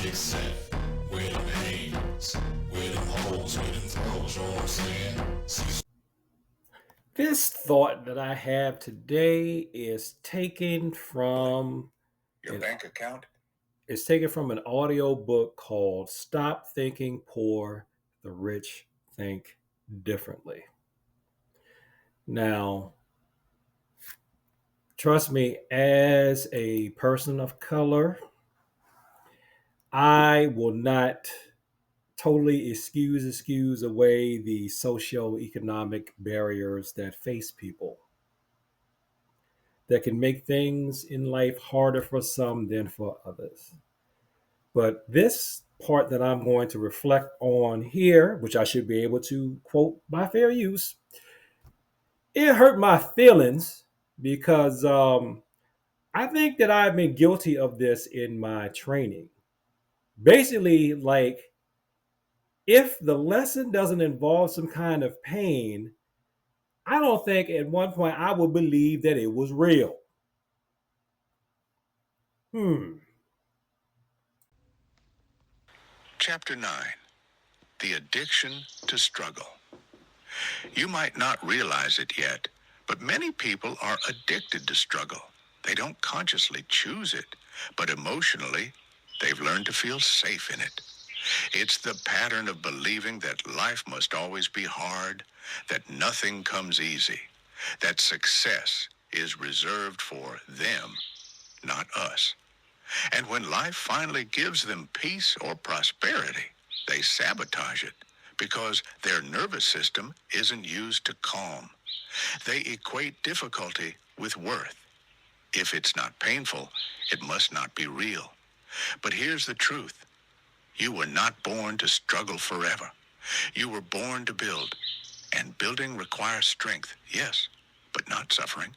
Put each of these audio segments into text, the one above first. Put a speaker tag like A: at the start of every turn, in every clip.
A: Except where them hands, where them holes, where them throws, you know what I'm saying? Cecil.
B: This thought that I have today is taken from
A: Your
B: an
A: bank account?
B: audio book called Stop Thinking Poor, the Rich Think Differently. Now, trust me, as a person of color, I will not totally excuse away the socioeconomic barriers that face people that can make things in life harder for some than for others. But this part that I'm going to reflect on here, which I should be able to quote by fair use, it hurt my feelings because I think that I've been guilty of this in my training. Basically, like if the lesson doesn't involve some kind of pain, I don't think at one point I would believe that it was real. Hmm.
A: Chapter 9. The Addiction to Struggle. You might not realize it yet, but many people are addicted to struggle. They don't consciously choose it, but emotionally, they've learned to feel safe in it. It's the pattern of believing that life must always be hard, that nothing comes easy, that success is reserved for them, not us. And when life finally gives them peace or prosperity, they sabotage it because their nervous system isn't used to calm. They equate difficulty with worth. If it's not painful, it must not be real. But here's the truth. You were not born to struggle forever. You were born to build. And building requires strength, yes, but not suffering.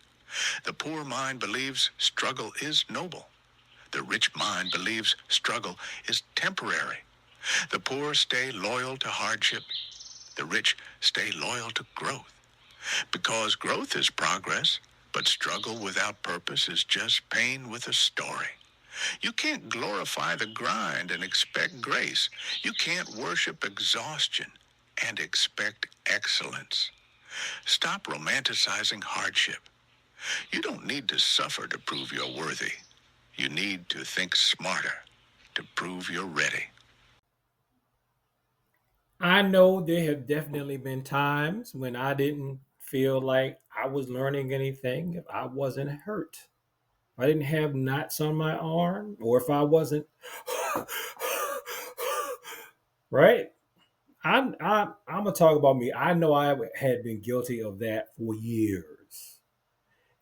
A: The poor mind believes struggle is noble. The rich mind believes struggle is temporary. The poor stay loyal to hardship. The rich stay loyal to growth. Because growth is progress, but struggle without purpose is just pain with a story. You can't glorify the grind and expect grace. You can't worship exhaustion and expect excellence. Stop romanticizing hardship. You don't need to suffer to prove you're worthy. You need to think smarter to prove you're ready.
B: I know there have definitely been times when I didn't feel like I was learning anything if I wasn't hurt. If I didn't have knots on my arm, or if I wasn't right. I'm gonna talk about me. I know I had been guilty of that for years,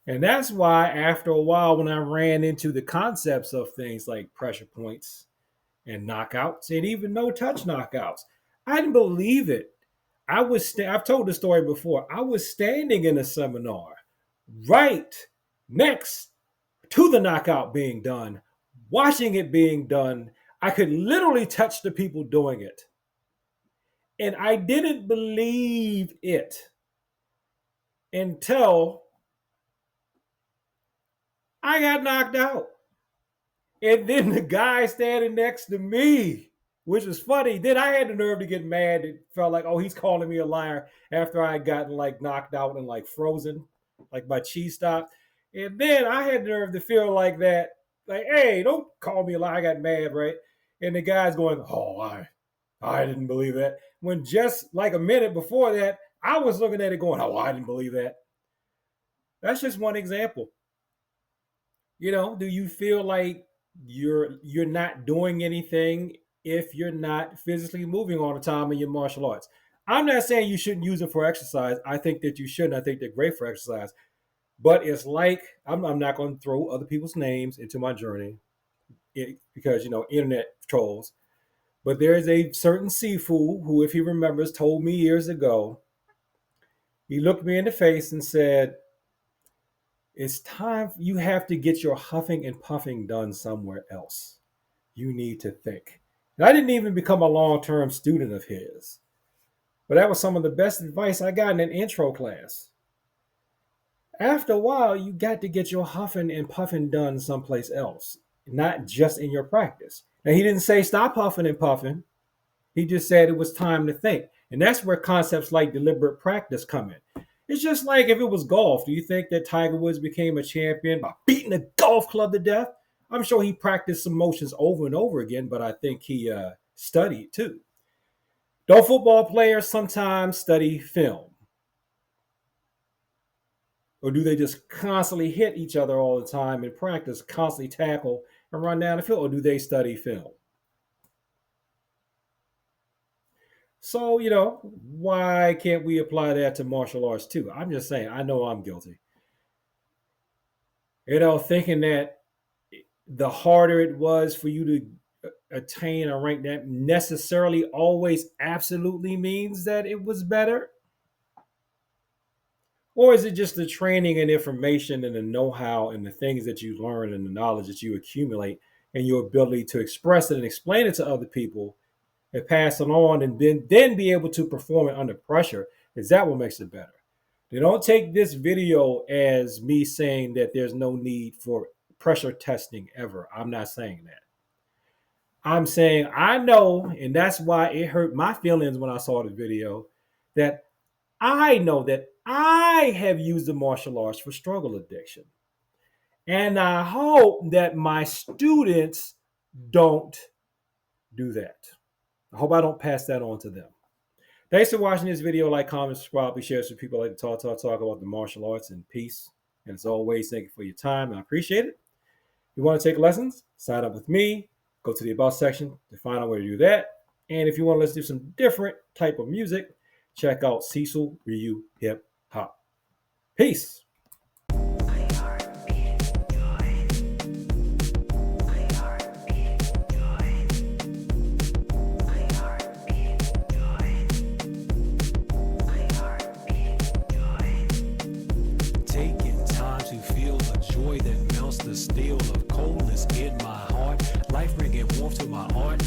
B: and that's why after a while, when I ran into the concepts of things like pressure points and knockouts, and even no touch knockouts, I didn't believe it. I've told the story before. I was standing in a seminar right next to the knockout being done, watching it being done. I could literally touch the people doing it. And I didn't believe it until I got knocked out. And then the guy standing next to me, which was funny. Then I had the nerve to get mad. It felt like, oh, he's calling me a liar after I had gotten like knocked out and like frozen, like my cheese stopped. And then I had the nerve to feel like that, like, hey, don't call me a liar. I got mad, right? And the guy's going, oh, I didn't believe that. When just like a minute before that, I was looking at it going, oh, I didn't believe that. That's just one example. Do you feel like you're not doing anything if you're not physically moving all the time in your martial arts? I'm not saying you shouldn't use it for exercise. I think that you shouldn't. I think they're great for exercise. But it's like I'm not going to throw other people's names into my journey because internet trolls. But there is a certain Sifu who, if he remembers, told me years ago. He looked me in the face and said, it's time you have to get your huffing and puffing done somewhere else. You need to think. And I didn't even become a long term student of his, but that was some of the best advice I got in an intro class. After a while, you got to get your huffing and puffing done someplace else. not just in your practice. Now, he didn't say stop huffing and puffing. He just said it was time to think. And that's where concepts like deliberate practice come in. It's just like if it was golf. Do you think that Tiger Woods became a champion by beating a golf club to death? I'm sure he practiced some motions over and over again, but I think he studied too. Don't football players sometimes study film? Or do they just constantly hit each other all the time in practice, constantly tackle and run down the field? Or do they study film? So, why can't we apply that to martial arts too? I'm just saying, I know I'm guilty. Thinking that the harder it was for you to attain a rank, that necessarily always absolutely means that it was better. Or is it just the training and information and the know-how and the things that you learn and the knowledge that you accumulate and your ability to express it and explain it to other people and pass it on and then be able to perform it under pressure? Is that what makes it better? They don't take this video as me saying that there's no need for pressure testing ever. I'm not saying that. I'm saying I know, and that's why it hurt my feelings when I saw the video, that I know that I have used the martial arts for struggle addiction. And I hope that my students don't do that. I hope I don't pass that on to them. Thanks for watching this video. Like, comment, subscribe, share it with people like to talk about the martial arts and peace. And as always, thank you for your time. I appreciate it. If you want to take lessons, sign up with me. Go to the About section to find out where to do that. And if you want to listen to some different type of music, check out Cecil Ryu Hip Hop. Peace.
C: Taking time to feel the joy that melts the steel of coldness in my heart. Life